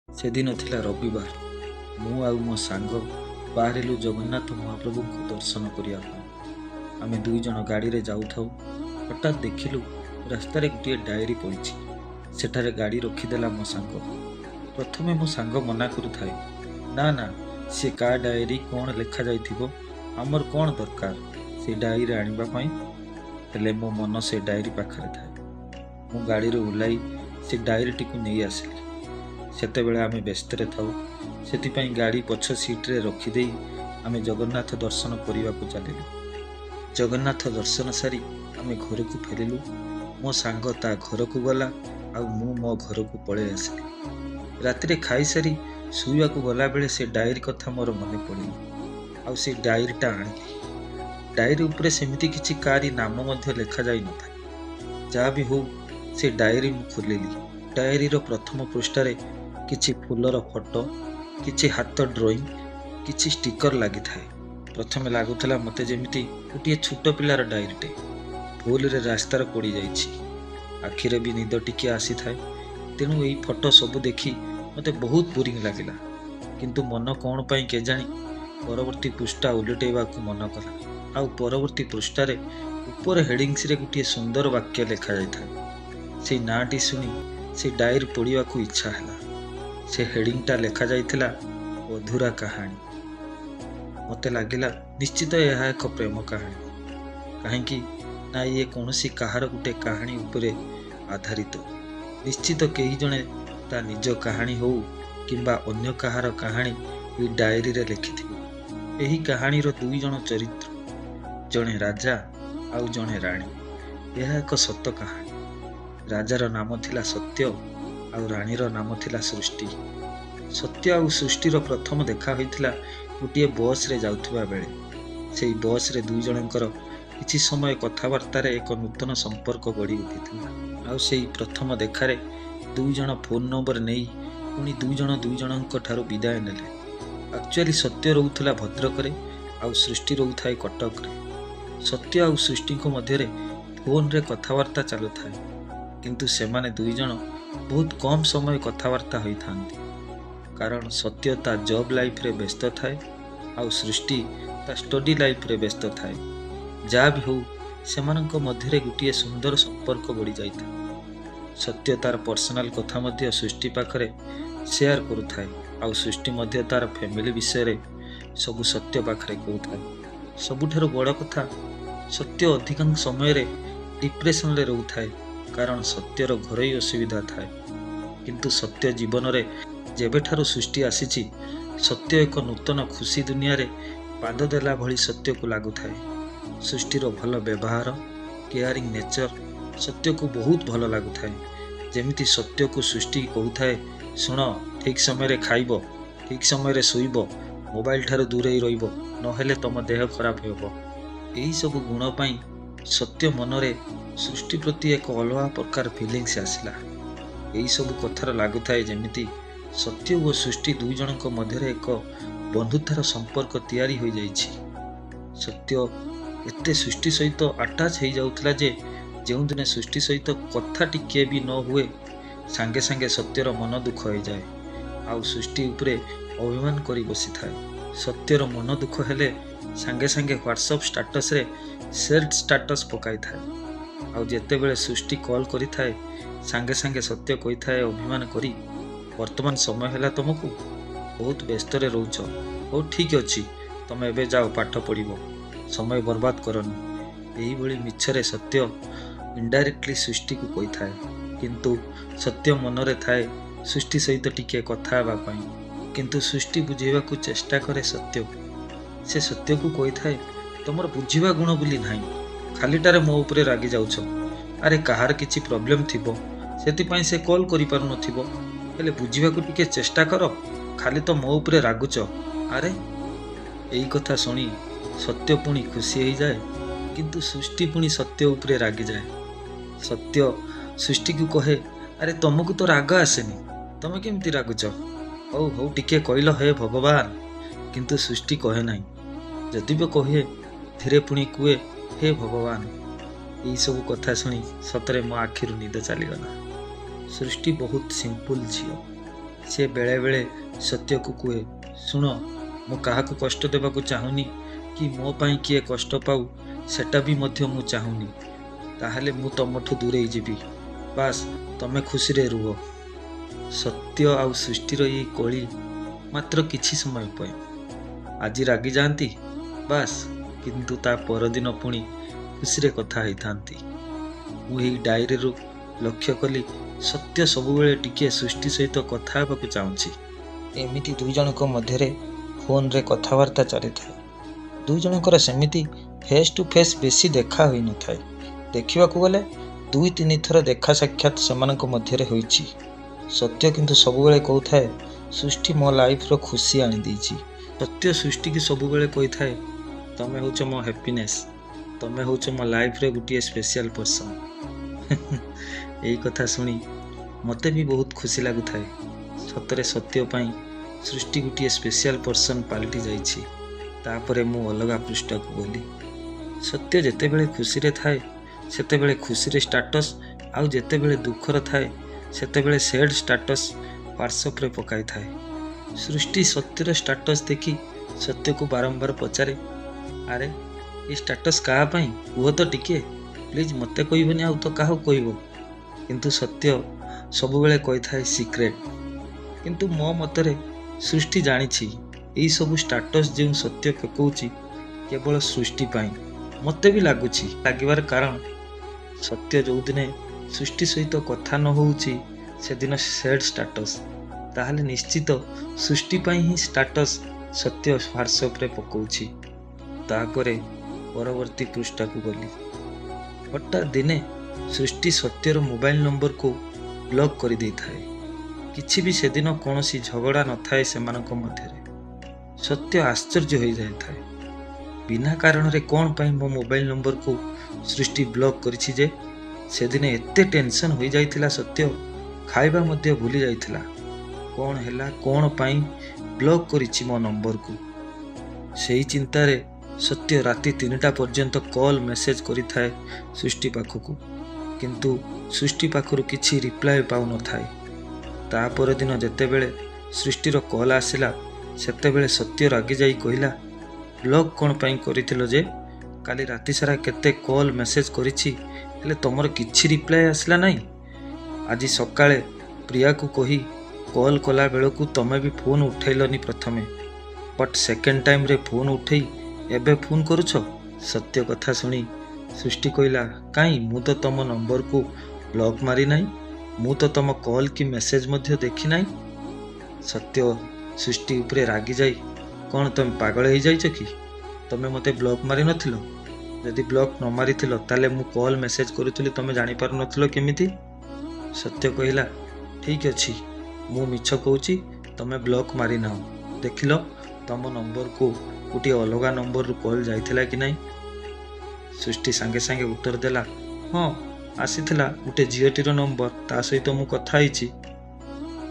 ସେଦିନ ଥିଲା ରବିବାର। ମୁଁ ଆଉ ମୋ ସାଙ୍ଗ ବାହାରିଲୁ ଜଗନ୍ନାଥ ମହାପ୍ରଭୁଙ୍କୁ ଦର୍ଶନ କରିବା ପାଇଁ। ଆମେ ଦୁଇ ଜଣ ଗାଡ଼ିରେ ଯାଉଥାଉ। ହଠାତ୍ ଦେଖିଲୁ ରାସ୍ତାରେ ଗୋଟିଏ ଡାଏରୀ ପଡ଼ିଛି। ସେଠାରେ ଗାଡ଼ି ରଖିଦେଲା ମୋ ସାଙ୍ଗ। ପ୍ରଥମେ ମୋ ସାଙ୍ଗ ମନା କରୁଥାଏ, ନା ନା, ସେ କା ଡାଏରୀ, କ'ଣ ଲେଖାଯାଇଥିବ, ଆମର କ'ଣ ଦରକାର ସେ ଡାଏରୀ ଆଣିବା ପାଇଁ। ହେଲେ ମୋ ମନ ସେ ଡାଏରୀ ପାଖରେ ଥାଏ। ମୁଁ ଗାଡ଼ିରୁ ଓହ୍ଲାଇ ସେ ଡାଏରୀଟିକୁ ନେଇ ଆସିଲି। ସେତେବେଳେ ଆମେ ବ୍ୟସ୍ତରେ ଥାଉ, ସେଥିପାଇଁ ଗାଡ଼ି ପଛ ସିଟ୍ରେ ରଖିଦେଇ ଆମେ ଜଗନ୍ନାଥ ଦର୍ଶନ କରିବାକୁ ଚାଲିଲୁ। ଜଗନ୍ନାଥ ଦର୍ଶନ ସାରି ଆମେ ଘରକୁ ଫେରିଲୁ। ମୋ ସାଙ୍ଗ ତା ଘରକୁ ଗଲା, ଆଉ ମୁଁ ମୋ ଘରକୁ ପଳେଇ ଆସିଲି। ରାତିରେ ଖାଇସାରି ଶୋଇବାକୁ ଗଲାବେଳେ ସେ ଡାଏରୀ କଥା ମୋର ମନେ ପଡ଼ିଲା, ଆଉ ସେ ଡାଏରୀଟା ଆଣିଲି। ଡାଏରୀ ଉପରେ ସେମିତି କିଛି କାହାରି ନାମ ମଧ୍ୟ ଲେଖାଯାଇନଥାଏ। ଯାହା ବି ହଉ, ସେ ଡାଏରୀ ମୁଁ ଖୋଲିଲି। ଡାଏରୀର ପ୍ରଥମ ପୃଷ୍ଠାରେ କିଛି ଫୁଲର ଫଟୋ, କିଛି ହାତ ଡ୍ରଇଂ, କିଛି ଷ୍ଟିକର ଲାଗିଥାଏ। ପ୍ରଥମେ ଲାଗୁଥିଲା ମୋତେ ଯେମିତି ଗୋଟିଏ ଛୋଟ ପିଲାର ଡାଏରୀଟେ ଭୁଲରେ ରାସ୍ତାରେ ପଡ଼ିଯାଇଛି। ଆଖିରେ ବି ନିଦ ଟିକେ ଆସିଥାଏ। ତେଣୁ ଏଇ ଫଟୋ ସବୁ ଦେଖି ମୋତେ ବହୁତ ବୋରିଂ ଲାଗିଲା। କିନ୍ତୁ ମନ କ'ଣ ପାଇଁ କେଜାଣି ପରବର୍ତ୍ତୀ ପୃଷ୍ଠା ଓଲଟେଇବାକୁ ମନ କଲା। ଆଉ ପରବର୍ତ୍ତୀ ପୃଷ୍ଠାରେ ଉପର ହେଡ଼ିଂସରେ ଗୋଟିଏ ସୁନ୍ଦର ବାକ୍ୟ ଲେଖାଯାଇଥାଏ। ସେଇ ନାଁଟି ଶୁଣି ସେ ଡାଏରୀ ପଢ଼ିବାକୁ ଇଚ୍ଛା ହେଲା। ସେ ହେଡ଼ିଂଟା ଲେଖାଯାଇଥିଲା, ଅଧୁରା କାହାଣୀ। ମୋତେ ଲାଗିଲା ନିଶ୍ଚିତ ଏହା ଏକ ପ୍ରେମ କାହାଣୀ। କାହିଁକି ନା ଇଏ କୌଣସି କାହାର ଗୋଟେ କାହାଣୀ ଉପରେ ଆଧାରିତ। ନିଶ୍ଚିତ କେହି ଜଣେ ତା ନିଜ କାହାଣୀ ହେଉ କିମ୍ବା ଅନ୍ୟ କାହାର କାହାଣୀ ଏଇ ଡାଏରୀରେ ଲେଖିଥିବ। ଏହି କାହାଣୀର ଦୁଇ ଜଣ ଚରିତ୍ର, ଜଣେ ରାଜା ଆଉ ଜଣେ ରାଣୀ। ଏହା ଏକ ସତ କାହାଣୀ। ରାଜାର ନାମ ଥିଲା ସତ୍ୟ, ଆଉ ରାଣୀର ନାମ ଥିଲା ସୃଷ୍ଟି। ସତ୍ୟ ଆଉ ସୃଷ୍ଟିର ପ୍ରଥମ ଦେଖା ହୋଇଥିଲା ଗୋଟିଏ ବସ୍ରେ ଯାଉଥିବା ବେଳେ। ସେଇ ବସ୍ରେ ଦୁଇ ଜଣଙ୍କର କିଛି ସମୟ କଥାବାର୍ତ୍ତାରେ ଏକ ନୂତନ ସମ୍ପର୍କ ଗଢ଼ି ଉଠିଥିଲା। ଆଉ ସେଇ ପ୍ରଥମ ଦେଖାରେ ଦୁଇ ଜଣ ଫୋନ୍ ନମ୍ବର ନେଇ ପୁଣି ଦୁଇ ଜଣଙ୍କ ଠାରୁ ବିଦାୟ ନେଲେ। ଆକ୍ଚୁଆଲି ସତ୍ୟ ରହୁଥିଲା ଭଦ୍ରକରେ, ଆଉ ସୃଷ୍ଟି ରହୁଥାଏ କଟକରେ। ସତ୍ୟ ଆଉ ସୃଷ୍ଟିଙ୍କ ମଧ୍ୟରେ ଫୋନ୍ରେ କଥାବାର୍ତ୍ତା ଚାଲୁଥାଏ, କିନ୍ତୁ ସେମାନେ ଦୁଇ ଜଣ ବହୁତ କମ୍ ସମୟ କଥାବାର୍ତ୍ତା ହୋଇଥାନ୍ତି। କାରଣ ସତ୍ୟ ତା ଜବ୍ ଲାଇଫ୍ରେ ବ୍ୟସ୍ତ ଥାଏ, ଆଉ ସୃଷ୍ଟି ତା ଷ୍ଟଡି ଲାଇଫ୍ରେ ବ୍ୟସ୍ତ ଥାଏ। ଯାହା ବି ହଉ, ସେମାନଙ୍କ ମଧ୍ୟରେ ଗୋଟିଏ ସୁନ୍ଦର ସମ୍ପର୍କ ଗଢ଼ି ଯାଇଥାଏ। ସତ୍ୟ ତାର ପର୍ସନାଲ କଥା ମଧ୍ୟ ସୃଷ୍ଟି ପାଖରେ ସେୟାର କରୁଥାଏ, ଆଉ ସୃଷ୍ଟି ମଧ୍ୟ ତାର ଫ୍ୟାମିଲି ବିଷୟରେ ସବୁ ସତ୍ୟ ପାଖରେ କହୁଥାଏ। ସବୁଠାରୁ ବଡ଼ କଥା, ସତ୍ୟ ଅଧିକାଂଶ ସମୟରେ ଡିପ୍ରେସନରେ ରହୁଥାଏ, କାରଣ ସତ୍ୟର ଘରୋଇ ଅସୁବିଧା ଥାଏ। କିନ୍ତୁ ସତ୍ୟ ଜୀବନରେ ଯେବେଠାରୁ ସୃଷ୍ଟି ଆସିଛି, ସତ୍ୟ ଏକ ନୂତନ ଖୁସି ଦୁନିଆରେ ପାଦ ଦେଲା ଭଳି ସତ୍ୟକୁ ଲାଗୁଥାଏ। ସୃଷ୍ଟିର ଭଲ ବ୍ୟବହାର, କେୟାରିଂ ନେଚର ସତ୍ୟକୁ ବହୁତ ଭଲ ଲାଗୁଥାଏ। ଯେମିତି ସତ୍ୟକୁ ସୃଷ୍ଟି କହୁଥାଏ, ଶୁଣ, ଠିକ୍ ସମୟରେ ଖାଇବ, ଠିକ୍ ସମୟରେ ଶୋଇବ, ମୋବାଇଲ ଠାରୁ ଦୂରେଇ ରହିବ, ନହେଲେ ତମ ଦେହ ଖରାପ ହେବ। ଏହିସବୁ ଗୁଣ ପାଇଁ ସତ୍ୟ ମନରେ ସୃଷ୍ଟି ପ୍ରତି ଏକ ଅଲଗା ପ୍ରକାର ଫିଲିଂସ ଆସିଲା। ଏହିସବୁ କଥାର ଲାଗୁଥାଏ ଯେମିତି ସତ୍ୟ ଓ ସୃଷ୍ଟି ଦୁଇ ଜଣଙ୍କ ମଧ୍ୟରେ ଏକ ବନ୍ଧୁତାର ସମ୍ପର୍କ ତିଆରି ହୋଇଯାଇଛି। ସତ୍ୟ ଏତେ ସୃଷ୍ଟି ସହିତ ଆଟାଚ୍ ହେଇଯାଉଥିଲା ଯେ ଯେଉଁଦିନ ସୃଷ୍ଟି ସହିତ କଥା ଟିକିଏ ବି ନ ହୁଏ, ସାଙ୍ଗେ ସାଙ୍ଗେ ସତ୍ୟର ମନ ଦୁଃଖ ହୋଇଯାଏ, ଆଉ ସୃଷ୍ଟି ଉପରେ ଅଭିମାନ କରି ବସିଥାଏ। ସତ୍ୟର ମନ ଦୁଃଖ ହେଲେ ସାଙ୍ଗେ ସାଙ୍ଗେ ହ୍ୱାଟ୍ସଆପ୍ ଷ୍ଟାଟସରେ ସେଡ୍ ଷ୍ଟାଟସ୍ ପକାଇଥାଏ। ଆଉ ଯେତେବେଳେ ସୃଷ୍ଟି କଲ୍ କରିଥାଏ, ସାଙ୍ଗେ ସାଙ୍ଗେ ସତ୍ୟ କହିଥାଏ ଅଭିମାନ କରି, ବର୍ତ୍ତମାନ ସମୟ ହେଲା ତୁମକୁ, ବହୁତ ବ୍ୟସ୍ତରେ ରହୁଛ, ହଉ ଠିକ୍ ଅଛି, ତମେ ଏବେ ଯାଅ ପାଠ ପଢ଼ିବ, ସମୟ ବର୍ବାଦ କରନି। ଏହିଭଳି ମିଛରେ ସତ୍ୟ ଇନଡାଇରେକ୍ଟଲି ସୃଷ୍ଟିକୁ କହିଥାଏ, କିନ୍ତୁ ସତ୍ୟ ମନରେ ଥାଏ ସୃଷ୍ଟି ସହିତ ଟିକିଏ କଥା ହେବା ପାଇଁ। କିନ୍ତୁ ସୃଷ୍ଟି ବୁଝେଇବାକୁ ଚେଷ୍ଟା କରେ ସତ୍ୟକୁ। ସେ ସତ୍ୟକୁ କହିଥାଏ, ତମର ବୁଝିବା ଗୁଣ ବୋଲି ନାହିଁ, ଖାଲିଟାରେ ମୋ ଉପରେ ରାଗି ଯାଉଛ। ଆରେ କାହାର କିଛି ପ୍ରୋବ୍ଲେମ୍ ଥିବ, ସେଥିପାଇଁ ସେ କଲ୍ କରିପାରୁନଥିବ, ହେଲେ ବୁଝିବାକୁ ଟିକେ ଚେଷ୍ଟା କର, ଖାଲି ତ ମୋ ଉପରେ ରାଗୁଛ। ଆରେ ଏଇ କଥା ଶୁଣି ସତ୍ୟ ପୁଣି ଖୁସି ହେଇଯାଏ, କିନ୍ତୁ ସୃଷ୍ଟି ପୁଣି ସତ୍ୟ ଉପରେ ରାଗିଯାଏ। ସତ୍ୟ ସୃଷ୍ଟିକୁ କହେ, ଆରେ ତମକୁ ତ ରାଗ ଆସେନି, ତମେ କେମିତି ରାଗୁଛ? ହଉ ହଉ ଟିକେ କହିଲ ହେ ଭଗବାନ। କିନ୍ତୁ ସୃଷ୍ଟି କହେ ନାହିଁ। ଯଦି ବି କହେ, ଧୀରେ ପୁଣି କୁହେ, ହେ ଭଗବାନ। ଏହିସବୁ କଥା ଶୁଣି ସତରେ ମୋ ଆଖିରୁ ନିଦ ଚାଲିଗଲା। ସୃଷ୍ଟି ବହୁତ ସିମ୍ପଲ ଝିଅ। ସେ ବେଳେବେଳେ ସତ୍ୟକୁ କୁହେ, ଶୁଣ, ମୁଁ କାହାକୁ କଷ୍ଟ ଦେବାକୁ ଚାହୁଁନି କି ମୋ ପାଇଁ କିଏ କଷ୍ଟ ପାଉ ସେଟା ବି ମଧ୍ୟ ମୁଁ ଚାହୁଁନି। ତାହେଲେ ମୁଁ ତମଠୁ ଦୂରେଇ ଯିବି। ବାସ୍ ତମେ ଖୁସିରେ ରୁହ। ସତ୍ୟ ଆଉ ସୃଷ୍ଟିର ଏଇ କଳି ମାତ୍ର କିଛି ସମୟ ପାଇଁ। ଆଜି ରାଗି ଯାଆନ୍ତି, ବାସ୍, କିନ୍ତୁ ତା ପରଦିନ ପୁଣି ଖୁସିରେ କଥା ହେଇଥାନ୍ତି। ମୁଁ ଏହି ଡାଏରୀରୁ ଲକ୍ଷ୍ୟ କଲି ସତ୍ୟ ସବୁବେଳେ ଟିକିଏ ସୃଷ୍ଟି ସହିତ କଥା ହେବାକୁ ଚାହୁଁଛି। ଏମିତି ଦୁଇ ଜଣଙ୍କ ମଧ୍ୟରେ ଫୋନରେ କଥାବାର୍ତ୍ତା ଚାଲିଥାଏ। ଦୁଇ ଜଣଙ୍କର ସେମିତି ଫେସ୍ ଟୁ ଫେସ୍ ବେଶୀ ଦେଖା ହୋଇନଥାଏ। ଦେଖିବାକୁ ଗଲେ 2-3 ଥର ଦେଖା ସାକ୍ଷାତ ସେମାନଙ୍କ ମଧ୍ୟରେ ହୋଇଛି। ସତ୍ୟ କିନ୍ତୁ ସବୁବେଳେ କହୁଥାଏ ସୃଷ୍ଟି ମୋ ଲାଇଫ୍ର ଖୁସି ଆଣିଦେଇଛି। ସତ୍ୟ ସୃଷ୍ଟିକି ସବୁବେଳେ କହିଥାଏ, ତମେ ହେଉଛ ମୋ ହ୍ୟାପିନେସ୍, ତମେ ହେଉଛ ମୋ ଲାଇଫ୍ରେ ଗୋଟିଏ ସ୍ପେଶିଆଲ ପର୍ସନ୍। ଏଇ କଥା ଶୁଣି ମୋତେ ବି ବହୁତ ଖୁସି ଲାଗୁଥାଏ। ସତରେ ସତ୍ୟ ପାଇଁ ସୃଷ୍ଟି ଗୋଟିଏ ସ୍ପେଶିଆଲ ପର୍ସନ୍ ପାଲଟି ଯାଇଛି। ତାପରେ ମୁଁ ଅଲଗା ପୃଷ୍ଠାକୁ ଗଲି। ସତ୍ୟ ଯେତେବେଳେ ଖୁସିରେ ଥାଏ ସେତେବେଳେ ଖୁସିରେ ଷ୍ଟାଟସ୍, ଆଉ ଯେତେବେଳେ ଦୁଃଖର ଥାଏ ସେତେବେଳେ ସ୍ୟାଡ୍ ଷ୍ଟାଟସ୍ ହ୍ୱାଟ୍ସଆପ୍ରେ ପକାଇଥାଏ। ସୃଷ୍ଟି ସତ୍ୟର ଷ୍ଟାଟସ୍ ଦେଖି ସତ୍ୟକୁ ବାରମ୍ବାର ପଚାରେ, ଆରେ ଏ ଷ୍ଟାଟସ୍ କାହା ପାଇଁ କୁହ ତ ଟିକେ, ପ୍ଲିଜ୍ ମୋତେ କହିବନି ଆଉ ତ କାହାକୁ କହିବ? କିନ୍ତୁ ସତ୍ୟ ସବୁବେଳେ କହିଥାଏ ସିକ୍ରେଟ୍। କିନ୍ତୁ ମୋ ମତରେ ସୃଷ୍ଟି ଜାଣିଛି ଏଇସବୁ ଷ୍ଟାଟସ୍ ଯେଉଁ ସତ୍ୟ ପକାଉଛି କେବଳ ସୃଷ୍ଟି ପାଇଁ। ମୋତେ ବି ଲାଗୁଛି ଲାଗିବାର କାରଣ ସତ୍ୟ ଯେଉଁଦିନେ ସୃଷ୍ଟି ସହିତ କଥା ନ ହେଉଛି ସେଦିନ ସ୍ୟାଡ୍ ଷ୍ଟାଟସ୍, ତାହେଲେ ନିଶ୍ଚିତ ସୃଷ୍ଟି ପାଇଁ ହିଁ ଷ୍ଟାଟସ୍ ସତ୍ୟ ହ୍ୱାଟ୍ସଆପ୍ରେ ପକାଉଛି। ତାପରେ ପରବର୍ତ୍ତୀ ପୃଷ୍ଠାକୁ ଗଲି। ହଠାତ୍ ଦିନେ ସୃଷ୍ଟି ସତ୍ୟର ମୋବାଇଲ ନମ୍ବରକୁ ବ୍ଲକ୍ କରିଦେଇଥାଏ। କିଛି ବି ସେଦିନ କୌଣସି ଝଗଡ଼ା ନଥାଏ ସେମାନଙ୍କ ମଧ୍ୟରେ। ସତ୍ୟ ଆଶ୍ଚର୍ଯ୍ୟ ହୋଇଯାଇଥାଏ, ବିନା କାରଣରେ କ'ଣ ପାଇଁ ମୋ ମୋବାଇଲ ନମ୍ବରକୁ ସୃଷ୍ଟି ବ୍ଲକ୍ କରିଛି ଯେ? ସେଦିନ ଏତେ ଟେନସନ୍ ହୋଇଯାଇଥିଲା ସତ୍ୟ, ଖାଇବା ମଧ୍ୟ ଭୁଲି ଯାଇଥିଲା। କ'ଣ ହେଲା, କ'ଣ ପାଇଁ ବ୍ଲକ୍ କରିଛି ମୋ ନମ୍ବରକୁ? ସେହି ଚିନ୍ତାରେ ସତ୍ୟ ରାତି 3ଟା ପର୍ଯ୍ୟନ୍ତ କଲ୍ ମେସେଜ୍ କରିଥାଏ ସୃଷ୍ଟି ପାଖକୁ, କିନ୍ତୁ ସୃଷ୍ଟି ପାଖରୁ କିଛି ରିପ୍ଲାଏ ପାଉନଥାଏ। ତା ପରଦିନ ଯେତେବେଳେ ସୃଷ୍ଟିର କଲ୍ ଆସିଲା ସେତେବେଳେ ସତ୍ୟ ରାଗିଯାଇ କହିଲା, ବ୍ଲକ୍ କ'ଣ ପାଇଁ କରିଥିଲ ଯେ? କାଲି ରାତି ସାରା କେତେ କଲ୍ ମେସେଜ୍ କରିଛି, ହେଲେ ତମର କିଛି ରିପ୍ଲାଏ ଆସିଲା ନାହିଁ। ଆଜି ସକାଳେ ପ୍ରିୟାକୁ କହି କଲ୍ କଲା ବେଳକୁ ତମେ ବି ଫୋନ୍ ଉଠାଇଲନି ପ୍ରଥମେ, ବଟ୍ ସେକେଣ୍ଡ ଟାଇମ୍ରେ ଫୋନ୍ ଉଠାଇ ଏବେ ଫୋନ୍ କରୁଛ। ସତ୍ୟ କଥା ଶୁଣି ସୃଷ୍ଟି କହିଲା, କାଇଁ, ମୁଁ ତ ତମ ନମ୍ବରକୁ ବ୍ଲକ୍ ମାରି ନାହିଁ, ମୁଁ ତ ତମ କଲ୍ କି ମେସେଜ୍ ମଧ୍ୟ ଦେଖିନାହିଁ। ସତ୍ୟ ସୃଷ୍ଟି ଉପରେ ରାଗିଯାଇ, କ'ଣ ତମେ ପାଗଳ ହେଇଯାଇଛ କି? ତମେ ମୋତେ ବ୍ଲକ୍ ମାରିନଥିଲ? ଯଦି ବ୍ଲକ୍ ନ ମାରିଥିଲ ତାହେଲେ ମୁଁ କଲ୍ ମେସେଜ୍ କରୁଥିଲି ତମେ ଜାଣିପାରୁନଥିଲ କେମିତି? ସତ୍ୟ କହିଲା, ଠିକ୍ ଅଛି, ମୁଁ ମିଛ କହୁଛି, ତମେ ବ୍ଲକ୍ ମାରିନାହ। ଦେଖିଲ ତମ ନମ୍ବରକୁ ଗୋଟିଏ ଅଲଗା ନମ୍ବରରୁ କଲ୍ ଯାଇଥିଲା କି ନାହିଁ? ସୃଷ୍ଟି ସାଙ୍ଗେ ସାଙ୍ଗେ ଉତ୍ତର ଦେଲା, ହଁ ଆସିଥିଲା, ଗୋଟେ ଝିଅଟିର ନମ୍ବର, ତା ସହିତ ମୁଁ କଥା ହେଇଛି।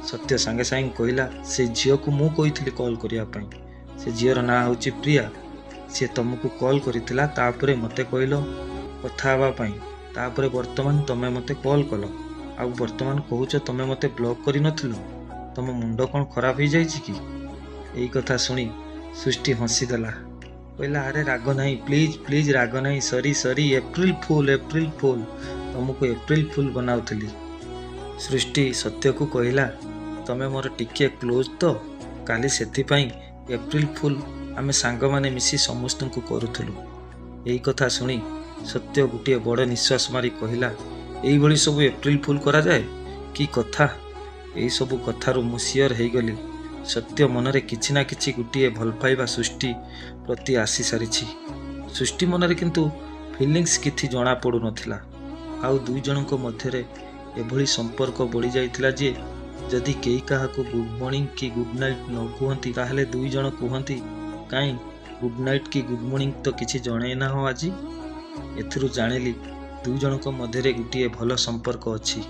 ସତ୍ୟ ସାଙ୍ଗେ ସାଙ୍ଗେ କହିଲା, ସେ ଝିଅକୁ ମୁଁ କହିଥିଲି କଲ୍ କରିବା ପାଇଁ। ସେ ଝିଅର ନାଁ ହେଉଛି ପ୍ରିୟା। ସିଏ ତମକୁ କଲ୍ କରିଥିଲା, ତାପରେ ମୋତେ କହିଲ କଥା ହେବା ପାଇଁ, ତାପରେ ବର୍ତ୍ତମାନ ତମେ ମୋତେ କଲ୍ କଲ, ଆଉ ବର୍ତ୍ତମାନ କହୁଛ ତମେ ମୋତେ ବ୍ଲକ୍ କରିନଥିଲ। ତମ ମୁଣ୍ଡ କ'ଣ ଖରାପ ହେଇଯାଇଛି କି? ଏଇ କଥା ଶୁଣି ସୃଷ୍ଟି ହସିଦେଲା, କହିଲା, ଆରେ ରାଗ ନାହିଁ, ପ୍ଲିଜ୍ ପ୍ଲିଜ୍ ରାଗ ନାହିଁ, ସରି, ଏପ୍ରିଲ ଫୁଲ୍, ତମକୁ ଏପ୍ରିଲ ଫୁଲ୍ ବନାଉଥିଲି। ସୃଷ୍ଟି ସତ୍ୟକୁ କହିଲା, ତମେ ମୋର ଟିକିଏ କ୍ଲୋଜ୍ ତ, କାଲି ସେଥିପାଇଁ ଏପ୍ରିଲ ଫୁଲ୍ ଆମେ ସାଙ୍ଗମାନେ ମିଶି ସମସ୍ତଙ୍କୁ କରୁଥିଲୁ। ଏଇ କଥା ଶୁଣି ସତ୍ୟ ଗୋଟିଏ ବଡ଼ ନିଶ୍ୱାସ ମାରି କହିଲା, ଏଇଭଳି ସବୁ ଏପ୍ରିଲ ଫୁଲ୍ କରାଯାଏ? କି କଥା! ଏଇସବୁ କଥାରୁ ମୁଁ ସିଓର ହେଇଗଲି ସତ୍ୟ ମନରେ କିଛି ନା କିଛି ଗୋଟିଏ ଭଲ ପାଇବା ସୃଷ୍ଟି ପ୍ରତି ଆସିସାରିଛି। ସୃଷ୍ଟି ମନରେ କିନ୍ତୁ ଫିଲିଂସ୍ କିଛି ଜଣା ପଡ଼ୁନଥିଲା। ଆଉ ଦୁଇ ଜଣଙ୍କ ମଧ୍ୟରେ ଏଭଳି ସମ୍ପର୍କ ବଢ଼ିଯାଇଥିଲା ଯେ ଯଦି କେହି କାହାକୁ ଗୁଡ୍ ମର୍ଣ୍ଣିଂ କି ଗୁଡ୍ ନାଇଟ୍ ନ କୁହନ୍ତି ତାହେଲେ ଦୁଇ ଜଣ କୁହନ୍ତି, କାଇଁ ଗୁଡ୍ ନାଇଟ୍ କି ଗୁଡ୍ ମର୍ଣ୍ଣିଂ ତ କିଛି ଜଣେଇନାହଁ ଆଜି। ଏଥିରୁ ଜାଣିଲି ଦୁଇ ଜଣଙ୍କ ମଧ୍ୟରେ ଗୋଟିଏ ଭଲ ସମ୍ପର୍କ ଅଛି।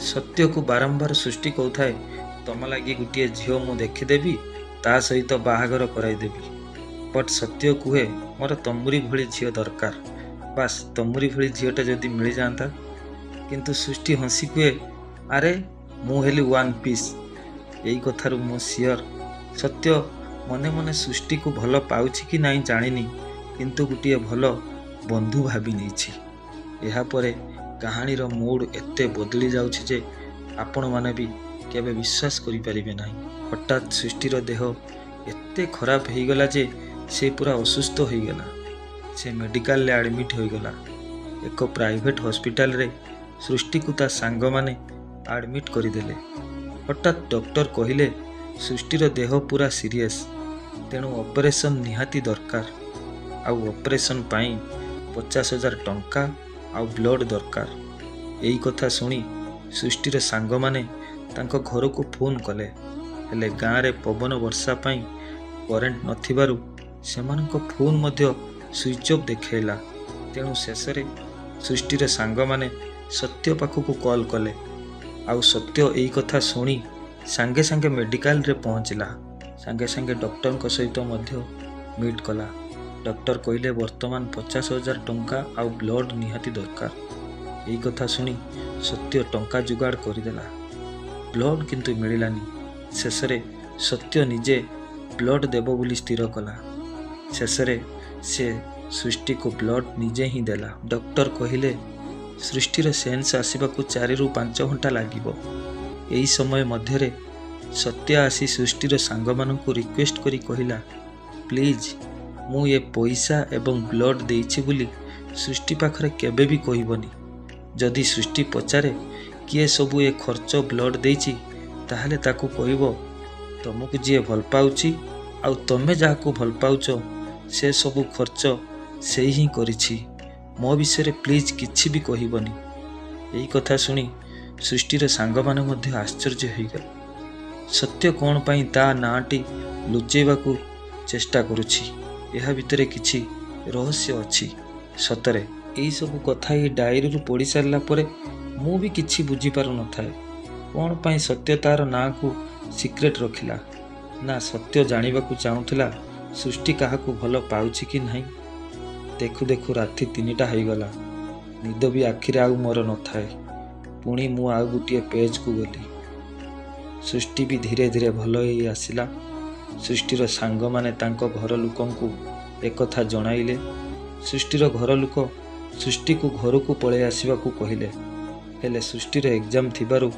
ସତ୍ୟକୁ ବାରମ୍ବାର ସୃଷ୍ଟି କହୁଥାଏ, ତମ ଲାଗି ଗୋଟିଏ ଝିଅ ମୁଁ ଦେଖିଦେବି, ତା ସହିତ ବାହାଘର କରାଇଦେବି। ବଟ୍ ସତ୍ୟ କୁହେ, ମୋର ତମରି ଭଳି ଝିଅ ଦରକାର, ବାସ୍ ତମରି ଭଳି ଝିଅଟା ଯଦି ମିଳିଯାଆନ୍ତା। କିନ୍ତୁ ସୃଷ୍ଟି ହସି କୁହେ, ଆରେ ମୁଁ ହେଲି ୱାନ୍ ପିସ୍, ଏଇ କଥାରୁ ମୁଁ ସିଓର ସତ୍ୟ ମନେ ମନେ ସୃଷ୍ଟିକୁ ଭଲ ପାଉଛି କି ନାହିଁ ଜାଣିନି, କିନ୍ତୁ ଗୋଟିଏ ଭଲ ବନ୍ଧୁ ଭାବି ନେଇଛି। ଏହାପରେ କାହାଣୀର ମୁଡ୍ ଏତେ ବଦଳି ଯାଉଛି ଯେ ଆପଣମାନେ ବି କେବେ ବିଶ୍ୱାସ କରିପାରିବେ ନାହିଁ। ହଠାତ୍ ସୃଷ୍ଟିର ଦେହ ଏତେ ଖରାପ ହେଇଗଲା ଯେ ସେ ପୁରା ଅସୁସ୍ଥ ହୋଇଗଲା। ସେ ମେଡ଼ିକାଲରେ ଆଡ଼ମିଟ୍ ହୋଇଗଲା। ଏକ ପ୍ରାଇଭେଟ୍ ହସ୍ପିଟାଲରେ ସୃଷ୍ଟିକୁ ତା ସାଙ୍ଗମାନେ ଆଡ଼ମିଟ୍ କରିଦେଲେ। ହଠାତ୍ ଡକ୍ଟର କହିଲେ ସୃଷ୍ଟିର ଦେହ ପୁରା ସିରିୟସ୍, ତେଣୁ ଅପରେସନ୍ ନିହାତି ଦରକାର। ଆଉ ଅପରେସନ୍ ପାଇଁ 50,000 ଟଙ୍କା ଆଉ ବ୍ଲଡ଼ ଦରକାର। ଏଇ କଥା ଶୁଣି ସୃଷ୍ଟିର ସାଙ୍ଗମାନେ ତାଙ୍କ ଘରକୁ ଫୋନ୍ କଲେ, ହେଲେ ଗାଁରେ ପବନ ବର୍ଷା ପାଇଁ କରେଣ୍ଟ ନଥିବାରୁ ସେମାନଙ୍କ ଫୋନ୍ ମଧ୍ୟ ସୁଇଚ୍ ଅଫ୍ ଦେଖାଇଲା। ତେଣୁ ଶେଷରେ ସୃଷ୍ଟିର ସାଙ୍ଗମାନେ ସତ୍ୟ ପାଖକୁ କଲ୍ କଲେ। ଆଉ ସତ୍ୟ ଏଇ କଥା ଶୁଣି ସାଙ୍ଗେ ସାଙ୍ଗେ ମେଡ଼ିକାଲରେ ପହଞ୍ଚିଲା। ସାଙ୍ଗେ ସାଙ୍ଗେ ଡକ୍ଟରଙ୍କ ସହିତ ମଧ୍ୟ ମିଟ୍ କଲା। ଡକ୍ଟର କହିଲେ ବର୍ତ୍ତମାନ 50,000 ଟଙ୍କା ଆଉ ବ୍ଲଡ଼ ନିହାତି ଦରକାର। ଏଇ କଥା ଶୁଣି ସତ୍ୟ ଟଙ୍କା ଯୋଗାଡ଼ କରିଦେଲା। ବ୍ଲଡ଼ କିନ୍ତୁ ମିଳିଲାନି। ଶେଷରେ ସତ୍ୟ ନିଜେ ବ୍ଲଡ଼ ଦେବ ବୋଲି ସ୍ଥିର କଲା। ଶେଷରେ ସେ ସୃଷ୍ଟିକୁ ବ୍ଲଡ଼ ନିଜେ ହିଁ ଦେଲା। ଡକ୍ଟର କହିଲେ ସୃଷ୍ଟିର ସେନ୍ସ ଆସିବାକୁ 4ରୁ 5 ଘଣ୍ଟା ଲାଗିବ। ଏହି ସମୟ ମଧ୍ୟରେ ସତ୍ୟ ଆସି ସୃଷ୍ଟିର ସାଙ୍ଗମାନଙ୍କୁ ରିକ୍ୱେଷ୍ଟ କରି କହିଲା, ପ୍ଲିଜ୍ ମୁଁ ଏ ପଇସା ଏବଂ ବ୍ଲଡ଼ ଦେଇଛି ବୋଲି ସୃଷ୍ଟି ପାଖରେ କେବେ ବି କହିବନି। ଯଦି ସୃଷ୍ଟି ପଚାରେ କିଏ ସବୁ ଏ ଖର୍ଚ୍ଚ ବ୍ଲଡ଼ ଦେଇଛି, ତାହେଲେ ତାକୁ କହିବ ତମକୁ ଯିଏ ଭଲ ପାଉଛି ଆଉ ତମେ ଯାହାକୁ ଭଲ ପାଉଛ ସେ ସବୁ ଖର୍ଚ୍ଚ ସେଇ ହିଁ କରିଛି। ମୋ ବିଷୟରେ ପ୍ଲିଜ୍ କିଛି ବି କହିବନି। ଏଇ କଥା ଶୁଣି ସୃଷ୍ଟିର ସାଙ୍ଗମାନେ ମଧ୍ୟ ଆଶ୍ଚର୍ଯ୍ୟ ହୋଇଗଲେ। ସତ୍ୟ କ'ଣ ପାଇଁ ତା ନାଁଟି ଲୁଚେଇବାକୁ ଚେଷ୍ଟା କରୁଛି? ଏହା ଭିତରେ କିଛି ରହସ୍ୟ ଅଛି। ସତରେ ଏହିସବୁ କଥା ଏହି ଡାଏରୀରୁ ପଢ଼ି ସାରିଲା ପରେ ମୁଁ ବି କିଛି ବୁଝିପାରୁନଥାଏ। କ'ଣ ପାଇଁ ସତ୍ୟ ତାର ନାଁକୁ ସିକ୍ରେଟ୍ ରଖିଲା? ନା ସତ୍ୟ ଜାଣିବାକୁ ଚାହୁଁଥିଲା ସୃଷ୍ଟି କାହାକୁ ଭଲ ପାଉଛି କି ନାହିଁ? ଦେଖୁ ଦେଖୁ ରାତି 3ଟା ହୋଇଗଲା। ନିଦ ବି ଆଖିରେ ଆଉ ମୋର ନଥାଏ। ପୁଣି ମୁଁ ଆଉ ଗୋଟିଏ ପେଜ୍କୁ ଗଲି। ସୃଷ୍ଟି ବି ଧୀରେ ଧୀରେ ଭଲ ହେଇ ଆସିଲା। ସୃଷ୍ଟିର ସାଙ୍ଗମାନେ ତାଙ୍କ ଘର ଲୋକଙ୍କୁ ଏକଥା ଜଣାଇଲେ। ସୃଷ୍ଟିର ଘର ଲୋକ ସୃଷ୍ଟିକୁ ଘରକୁ ପଳେଇ ଆସିବାକୁ କହିଲେ, ହେଲେ ସୃଷ୍ଟିର ଏକ୍ଜାମ୍ ଥିବାରୁ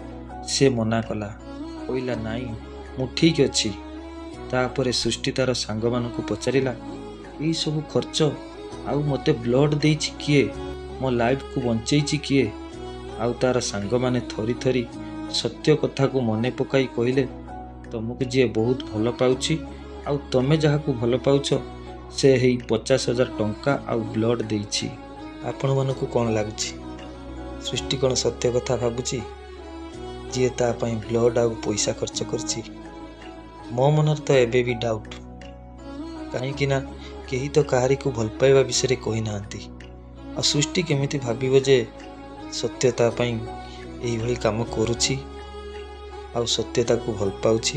ସେ ମନା କଲା। କହିଲା ନାଇଁ ମୁଁ ଠିକ୍ ଅଛି। ତାପରେ ସୃଷ୍ଟି ତାର ସାଙ୍ଗମାନଙ୍କୁ ପଚାରିଲା ଏଇ ସବୁ ଖର୍ଚ୍ଚ ଆଉ ମୋତେ ବ୍ଲଡ଼ ଦେଇଛି କିଏ? ମୋ ଲାଇଫକୁ ବଞ୍ଚେଇଛି କିଏ? ଆଉ ତାର ସାଙ୍ଗମାନେ ଥରି ଥରି ସତ୍ୟ କଥାକୁ ମନେ ପକାଇ କହିଲେ ତମକୁ ଯିଏ ବହୁତ ଭଲ ପାଉଛି ଆଉ ତମେ ଯାହାକୁ ଭଲ ପାଉଛ ସେ ହେଇ 50,000 ଟଙ୍କା ଆଉ ବ୍ଲଡ଼ ଦେଇଛି। ଆପଣମାନଙ୍କୁ କ'ଣ ଲାଗୁଛି? ସୃଷ୍ଟି କ'ଣ ସତ୍ୟ କଥା ଭାବୁଛି, ଯିଏ ତା ପାଇଁ ବ୍ଲଡ଼ ଆଉ ପଇସା ଖର୍ଚ୍ଚ କରିଛି? ମୋ ମନରେ ତ ଏବେ ବି ଡାଉଟ୍। କାହିଁକି ନା କେହି ତ କାହାରିକୁ ଭଲ ପାଇବା ବିଷୟରେ କହିନାହାନ୍ତି। ଆଉ ସୃଷ୍ଟି କେମିତି ଭାବିବ ଯେ ସତ୍ୟ ତା ପାଇଁ ଏଇଭଳି କାମ କରୁଛି ଆଉ ସତ୍ୟ ତାକୁ ଭଲ ପାଉଛି?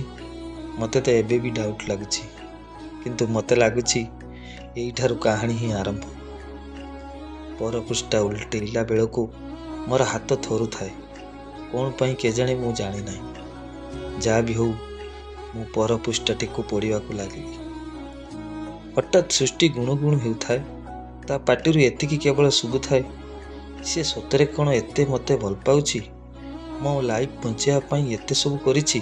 ମୋତେ ତ ଏବେ ବି ଡାଉଟ୍ ଲାଗୁଛି। କିନ୍ତୁ ମୋତେ ଲାଗୁଛି ଏଇଠାରୁ କାହାଣୀ ହିଁ ଆରମ୍ଭ। ପରପୃଷ୍ଠା ଉଲଟେଇଲା ବେଳକୁ ମୋର ହାତ ଥରୁଥାଏ। କ'ଣ ପାଇଁ କେଜାଣି ମୁଁ ଜାଣିନାହିଁ। ଯାହା ବି ହଉ ମୁଁ ପରପୃଷ୍ଠାଟିକୁ ପଢ଼ିବାକୁ ଲାଗିଲି। ହଠାତ୍ ସୃଷ୍ଟି ଗୁଣୁଗୁଣୁ ହେଉଥାଏ। ତା ପାଟିରୁ ଏତିକି କେବଳ ଶୁଭୁଥାଏ, ସିଏ ସତରେ କ'ଣ ଏତେ ମୋତେ ଭଲ ପାଉଛି? ମୋ ଲାଇଫ୍ ବଞ୍ଚାଇବା ପାଇଁ ଏତେ ସବୁ କରିଛି?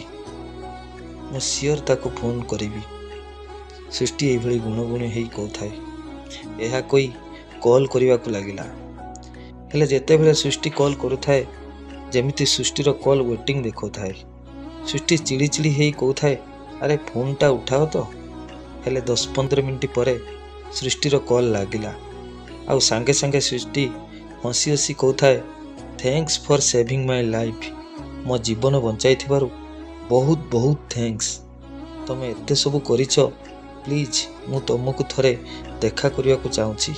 ମୁଁ ସିଓର ତାକୁ ଫୋନ୍ କରିବି। ସୃଷ୍ଟି ଏଇଭଳି ଗୁଣଗୁଣୁ ହେଇ କହୁଥାଏ। ଏହା କହି କଲ୍ କରିବାକୁ ଲାଗିଲା। ହେଲେ ଯେତେବେଳେ ସୃଷ୍ଟି କଲ୍ କରୁଥାଏ ଯେମିତି ସୃଷ୍ଟିର କଲ୍ ୱେଟିଂ ଦେଖାଉଥାଏ। ସୃଷ୍ଟି ଚିଡ଼ି ଚିଡ଼ି ହେଇ କହୁଥାଏ ଆରେ ଫୋନ୍ଟା ଉଠାଅ ତ। ହେଲେ 10-15 ମିନିଟ୍ ପରେ ସୃଷ୍ଟିର କଲ୍ ଲାଗିଲା। ଆଉ ସାଙ୍ଗେ ସାଙ୍ଗେ ସୃଷ୍ଟି ହସି ହସି କହୁଥାଏ thanks for saving my life. ମୋ ଜୀବନ ବଞ୍ଚାଇଥିବାରୁ ବହୁତ ବହୁତ ଥ୍ୟାଙ୍କ୍ସ। ତମେ ଏତେ ସବୁ କରିଛ। ପ୍ଲିଜ୍ ମୁଁ ତମକୁ ଥରେ ଦେଖା କରିବାକୁ ଚାହୁଁଛି।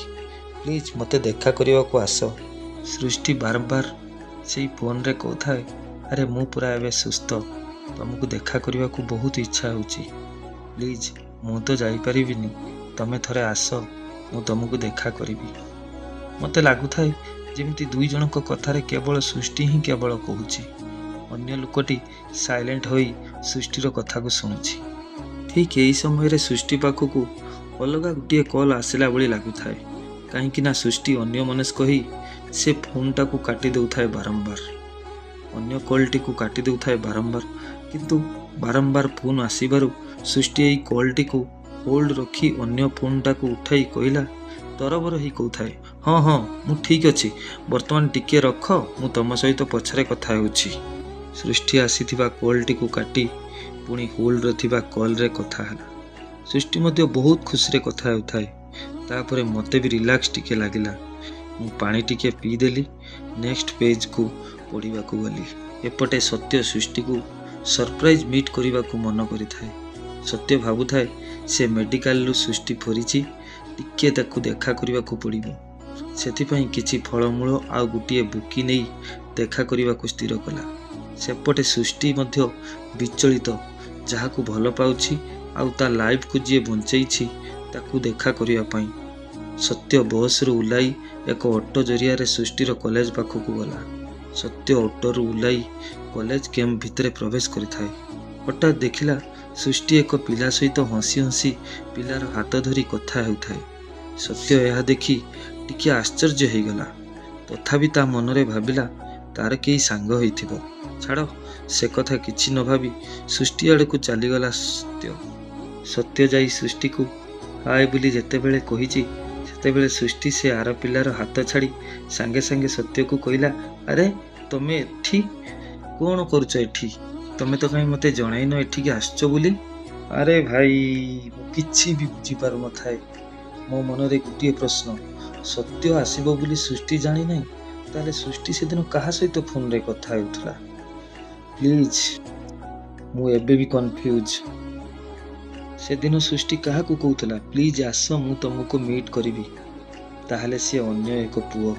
ପ୍ଲିଜ୍ ମୋତେ ଦେଖା କରିବାକୁ ଆସ। ସୃଷ୍ଟି ବାରମ୍ବାର ସେଇ ଫୋନ୍ରେ କହୁଥାଏ ଆରେ ମୁଁ ପୁରା ଏବେ ସୁସ୍ଥ। ତମକୁ ଦେଖା କରିବାକୁ ବହୁତ ଇଚ୍ଛା ହେଉଛି। ପ୍ଲିଜ୍ ମୁଁ ତ ଯାଇପାରିବିନି। ତମେ ଥରେ ଆସ, ମୁଁ ତମକୁ ଦେଖା କରିବି। ମୋତେ ଲାଗୁଥାଏ ଯେମିତି ଦୁଇ ଜଣଙ୍କ କଥାରେ କେବଳ ସୃଷ୍ଟି ହିଁ କେବଳ କହୁଛି। ଅନ୍ୟ ଲୋକଟି ସାଇଲେଣ୍ଟ ହୋଇ ସୃଷ୍ଟିର କଥାକୁ ଶୁଣୁଛି। ଠିକ୍ ଏହି ସମୟରେ ସୃଷ୍ଟି ପାଖକୁ ଅଲଗା ଗୋଟିଏ କଲ୍ ଆସିଲା ଭଳି ଲାଗୁଥାଏ। କାହିଁକି ନା ସୃଷ୍ଟି ଅନ୍ୟମନସ୍କ ହୋଇ ସେ ଫୋନ୍ଟାକୁ କାଟି ଦେଉଥାଏ ବାରମ୍ବାର। ଅନ୍ୟ କଲ୍ଟିକୁ କାଟି ଦେଉଥାଏ ବାରମ୍ବାର, କିନ୍ତୁ ବାରମ୍ବାର ଫୋନ୍ ଆସିବାରୁ ସୃଷ୍ଟି ଏହି କଲ୍ଟିକୁ ହୋଲ୍ଡ ରଖି ଅନ୍ୟ ଫୋନ୍ଟାକୁ ଉଠାଇ କହିଲା, ତରବର ହୋଇ କହୁଥାଏ, ହଁ ମୁଁ ଠିକ୍ ଅଛି, ବର୍ତ୍ତମାନ ଟିକିଏ ରଖ, ମୁଁ ତମ ସହିତ ପଛରେ କଥା ହେଉଛି। ସୃଷ୍ଟି ଆସିଥିବା କଲ୍ଟିକୁ କାଟି ପୁଣି ହୋଲ୍ଡରେ ଥିବା କଲ୍ରେ କଥା ହେଲା। ସୃଷ୍ଟି ମଧ୍ୟ ବହୁତ ଖୁସିରେ କଥା ହେଉଥାଏ। ତାପରେ ମୋତେ ବି ରିଲାକ୍ସ ଟିକେ ଲାଗିଲା। ମୁଁ ପାଣି ଟିକେ ପିଇଦେଲି। ନେକ୍ସଟ ପେଜ୍କୁ ପଢ଼ିବାକୁ ଗଲି। ଏପଟେ ସତ୍ୟ ସୃଷ୍ଟିକୁ ସରପ୍ରାଇଜ୍ ମିଟ୍ କରିବାକୁ ମନ କରିଥାଏ। ସତ୍ୟ ଭାବୁଥାଏ ସେ ମେଡ଼ିକାଲରୁ ସୃଷ୍ଟି ଫେରିଛି, ଟିକେ ତାକୁ ଦେଖା କରିବାକୁ ପଡ଼ିବ। ସେଥିପାଇଁ କିଛି ଫଳମୂଳ ଆଉ ଗୋଟିଏ ବୁକି ନେଇ ଦେଖା କରିବାକୁ ସ୍ଥିର କଲା। ସେପଟେ ସୃଷ୍ଟି ମଧ୍ୟ ବିଚଳିତ, ଯାହାକୁ ଭଲ ପାଉଛି ଆଉ ତା ଲାଇଫକୁ ଯିଏ ବଞ୍ଚେଇଛି ତାକୁ ଦେଖା କରିବା ପାଇଁ। ସତ୍ୟ ବସ୍ରୁ ଓହ୍ଲାଇ ଏକ ଅଟୋ ଜରିଆରେ ସୃଷ୍ଟିର କଲେଜ ପାଖକୁ ଗଲା। ସତ୍ୟ ଅଟୋରୁ ଓହ୍ଲାଇ କଲେଜ କ୍ୟାମ୍ପ ଭିତରେ ପ୍ରବେଶ କରିଥାଏ। ହଠାତ୍ ଦେଖିଲା ସୃଷ୍ଟି ଏକ ପିଲା ସହିତ ହସି ହସି ପିଲାର ହାତ ଧରି କଥା ହେଉଥାଏ। ସତ୍ୟ ଏହା ଦେଖି ଟିକେ ଆଶ୍ଚର୍ଯ୍ୟ ହେଇଗଲା। ତଥାପି ତା ମନରେ ଭାବିଲା ତାର କେହି ସାଙ୍ଗ ହେଇଥିବ। ଛାଡ଼, ସେ କଥା କିଛି ନ ଭାବି ସୃଷ୍ଟି ଆଡ଼କୁ ଚାଲିଗଲା ସତ୍ୟ। ସତ୍ୟ ଯାଇ ସୃଷ୍ଟିକୁ ହାଏ ବୋଲି ଯେତେବେଳେ କହିଛି, ସେତେବେଳେ ସୃଷ୍ଟି ସେ ଆର ପିଲାର ହାତ ଛାଡ଼ି ସାଙ୍ଗେ ସାଙ୍ଗେ ସତ୍ୟକୁ କହିଲା, ଆରେ ତମେ ଏଠି କ'ଣ କରୁଛ? ଏଠି ତମେ ତ କାହିଁ ମୋତେ ଜଣାଇନ ଏଠିକି ଆସିଛ ବୋଲି? ଆରେ ଭାଇ, ମୁଁ କିଛି ବି ବୁଝିପାରୁନଥାଏ। ମୋ ମନରେ ଗୋଟିଏ ପ୍ରଶ୍ନ, ସତ୍ୟ ଆସିବ ବୋଲି ସୃଷ୍ଟି ଜାଣିନାହିଁ, ତାହେଲେ ସୃଷ୍ଟି ସେଦିନ କାହା ସହିତ ଫୋନରେ କଥା ହେଉଥିଲା? ପ୍ଲିଜ୍, ମୁଁ ଏବେ ବି କନଫ୍ୟୁଜ୍। ସେଦିନ ସୃଷ୍ଟି କାହାକୁ କହୁଥିଲା, ପ୍ଲିଜ୍ ଆସ, ମୁଁ ତମକୁ ମିଟ୍ କରିବି? ତାହେଲେ ସିଏ ଅନ୍ୟ ଏକ ପୁଅ।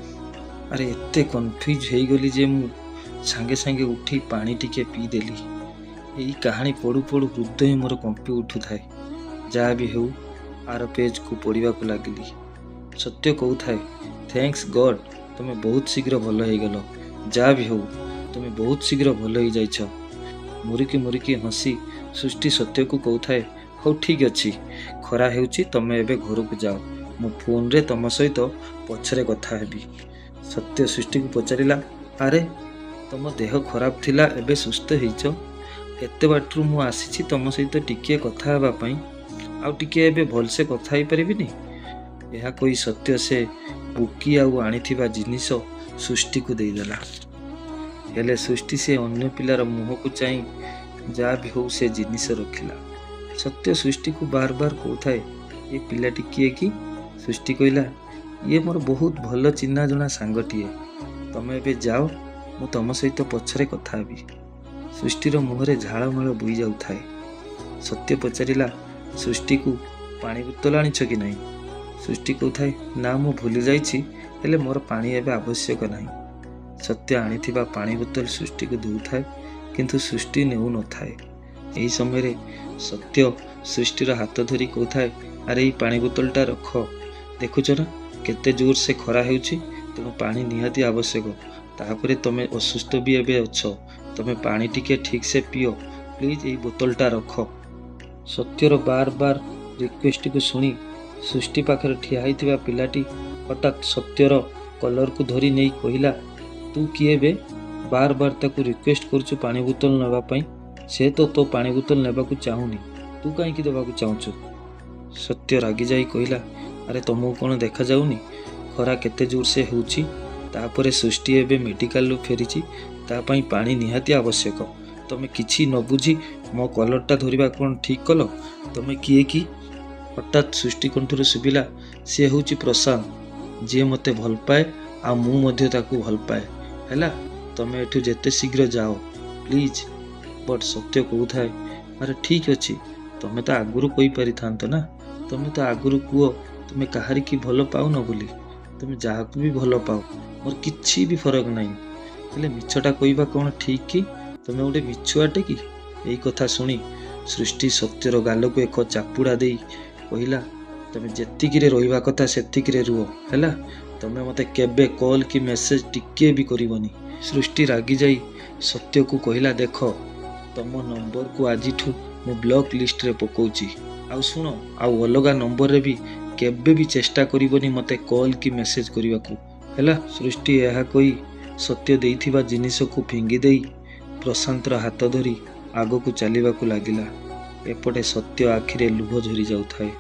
ଆରେ ଏତେ କନଫ୍ୟୁଜ୍ ହେଇଗଲି ଯେ ମୁଁ ସାଙ୍ଗେ ସାଙ୍ଗେ ଉଠି ପାଣି ଟିକେ ପିଇଦେଲି। ଏହି କାହାଣୀ ପଢ଼ୁ ପଢ଼ୁ ହୃଦୟ ମୋର କମ୍ପି ଉଠୁଥାଏ। ଯାହା ବି ହେଉ, ଆର ପେଜ୍କୁ ପଢ଼ିବାକୁ ଲାଗିଲି। ସତ୍ୟ କହୁଥାଏ, ଥ୍ୟାଙ୍କ୍ସ ଗଡ୍, ତମେ ବହୁତ ଶୀଘ୍ର ଭଲ ହେଇଗଲ। ଯାହା ବି ହେଉ, ତମେ ବହୁତ ଶୀଘ୍ର ଭଲ ହେଇଯାଇଛ। ମୁରୁକି ମୁରୁକି ହସି ସୃଷ୍ଟି ସତ୍ୟକୁ କହୁଥାଏ, ହଉ ଠିକ୍ ଅଛି, ଖରା ହେଉଛି, ତମେ ଏବେ ଘରକୁ ଯାଅ। ମୁଁ ଫୋନରେ ତମ ସହିତ ପଛରେ କଥା ହେବି। ସତ୍ୟ ସୃଷ୍ଟିକୁ ପଚାରିଲା, ଆରେ ତମ ଦେହ ଖରାପ ଥିଲା, ଏବେ ସୁସ୍ଥ ହେଇଛ? ଏତେ ବାଟରୁ ମୁଁ ଆସିଛି ତମ ସହିତ ଟିକିଏ କଥା ହେବା ପାଇଁ, ଆଉ ଟିକିଏ ଏବେ ଭଲସେ କଥା ହେଇପାରିବିନି? ଏହା କହି ସତ୍ୟ ସେ ବୁକି ଆଉ ଆଣିଥିବା ଜିନିଷ ସୃଷ୍ଟିକୁ ଦେଇଦେଲା। ହେଲେ ସୃଷ୍ଟି ସେ ଅନ୍ୟ ପିଲାର ମୁହଁକୁ ଚାହିଁ ଯାହା ବି ହଉ ସେ ଜିନିଷ ରଖିଲା। ସତ୍ୟ ସୃଷ୍ଟିକୁ ବାର ବାର କହୁଥାଏ, ଏ ପିଲାଟି କିଏ କି? ସୃଷ୍ଟି କହିଲା, ଇଏ ମୋର ବହୁତ ଭଲ ଚିହ୍ନା ଜଣା ସାଙ୍ଗଟିଏ। ତମେ ଏବେ ଯାଅ, ମୁଁ ତମ ସହିତ ପଛରେ କଥା ହେବି। ସୃଷ୍ଟିର ମୁହଁରେ ଝାଳମାଳ ବୋହି ଯାଉଥାଏ। ସତ୍ୟ ପଚାରିଲା, ସୃଷ୍ଟିକୁ ପାଣି ବୋତଲ ଆଣିଛ କି ନାହିଁ? ସୃଷ୍ଟି କହୁଥାଏ, ନା ମୁଁ ଭୁଲି ଯାଇଛି, ହେଲେ ମୋର ପାଣି ଏବେ ଆବଶ୍ୟକ ନାହିଁ। ସତ୍ୟ ଆଣିଥିବା ପାଣି ବୋତଲ ସୃଷ୍ଟିକୁ ଦେଉଥାଏ, କିନ୍ତୁ ସୃଷ୍ଟି ନେଉନଥାଏ। ଏହି ସମୟରେ ସତ୍ୟ ସୃଷ୍ଟିର ହାତ ଧରି କହୁଥାଏ, ଆରେ ଏଇ ପାଣି ବୋତଲଟା ରଖ। ଦେଖୁଛ ନା କେତେ ଜୋର ସେ ଖରା ହେଉଛି, ତେଣୁ ପାଣି ନିହାତି ଆବଶ୍ୟକ। ତାପରେ ତମେ ଅସୁସ୍ଥ ବି ଏବେ ଅଛ, ତମେ ପାଣି ଟିକେ ଠିକ୍ସେ ପିଅ। ପ୍ଲିଜ୍ ଏଇ ବୋତଲଟା ରଖ। ସତ୍ୟର ବାର ବାର ରିକ୍ୱେଷ୍ଟକୁ ଶୁଣି ସୃଷ୍ଟି ପାଖରେ ଠିଆ ହୋଇଥିବା ପିଲାଟି ହଠାତ୍ ସତ୍ୟର କଲରକୁ ଧରି ନେଇ କହିଲା, ତୁ କିଏ ବେ? ବାର ବାର ତାକୁ ରିକ୍ୱେଷ୍ଟ କରୁଛୁ ପାଣି ବୋତଲ ନେବା ପାଇଁ। ସେ ତ ତୋ ପାଣି ବୋତଲ ନେବାକୁ ଚାହୁଁନି, ତୁ କାହିଁକି ଦେବାକୁ ଚାହୁଁଛୁ? ସତ୍ୟ ରାଗି ଯାଇ କହିଲା, ଆରେ ତମକୁ କ'ଣ ଦେଖାଯାଉନି ଖରା କେତେ ଜୋର ସେ ହେଉଛି? ତାପରେ ସୃଷ୍ଟି ଏବେ ମେଡ଼ିକାଲରୁ ଫେରିଛି, ତା ପାଇଁ ପାଣି ନିହାତି ଆବଶ୍ୟକ। ତମେ କିଛି ନ ବୁଝି ମୋ କଲରଟା ଧରିବା କ'ଣ ଠିକ୍ କଲ? ତମେ କିଏ କି? ହଠାତ୍ ସୃଷ୍ଟି କଣ୍ଠରୁ ଶୁଭିଲା, ସେ ହେଉଛି ପ୍ରଶାନ୍ତ, ଯିଏ ମୋତେ ଭଲ ପାଏ ଆଉ ମୁଁ ମଧ୍ୟ ତାକୁ ଭଲ ପାଏ। ହେଲା, ତମେ ଏଠୁ ଯେତେ ଶୀଘ୍ର ଯାଅ ପ୍ଲିଜ୍। ବଟ୍ ସତ୍ୟ କହୁଥାଏ, ଆରେ ଠିକ୍ ଅଛି, ତମେ ତ ଆଗରୁ କହିପାରିଥାନ୍ତ ନା। ତମେ ତ ଆଗରୁ କୁହ ତୁମେ କାହାରିକି ଭଲ ପାଉନ ବୋଲି। ତୁମେ ଯାହାକୁ ବି ଭଲ ପାଅ, ମୋର କିଛି ବି ଫରକ ନାହିଁ। ହେଲେ ମିଛଟା କହିବା କ'ଣ ଠିକ୍ କି? ତମେ ଗୋଟେ ମିଛୁଆଟେ କି? ଏଇ କଥା ଶୁଣି ସୃଷ୍ଟି ସତ୍ୟର ଗାଲକୁ ଏକ ଚାପୁଡ଼ା ଦେଇ କହିଲା, ତମେ ଯେତିକିରେ ରହିବା କଥା ସେତିକିରେ ରୁହ, ହେଲା? ତମେ ମୋତେ କେବେ କଲ୍ କି ମେସେଜ୍ ଟିକିଏ ବି କରିବନି। ସୃଷ୍ଟି ରାଗି ଯାଇ ସତ୍ୟକୁ କହିଲା, ଦେଖ ତମ ନମ୍ବରକୁ ଆଜିଠୁ ମୁଁ ବ୍ଲକ୍ ଲିଷ୍ଟରେ ପକାଉଛି। ଆଉ ଶୁଣ, ଆଉ ଅଲଗା ନମ୍ବରରେ ବି କେବେ ବି ଚେଷ୍ଟା କରିବନି ମୋତେ କଲ୍ କି ମେସେଜ କରିବାକୁ, ହେଲା। ସୃଷ୍ଟି ଏହା କହି ସତ୍ୟ ଦେଇଥିବା ଜିନିଷକୁ ଫିଙ୍ଗି ଦେଇ ପ୍ରଶାନ୍ତର ହାତ ଧରି ଆଗକୁ ଚାଲିବାକୁ ଲାଗିଲା। ଏପଟେ ସତ୍ୟ ଆଖିରେ ଲୁହ ଝରି ଯାଉଥାଏ।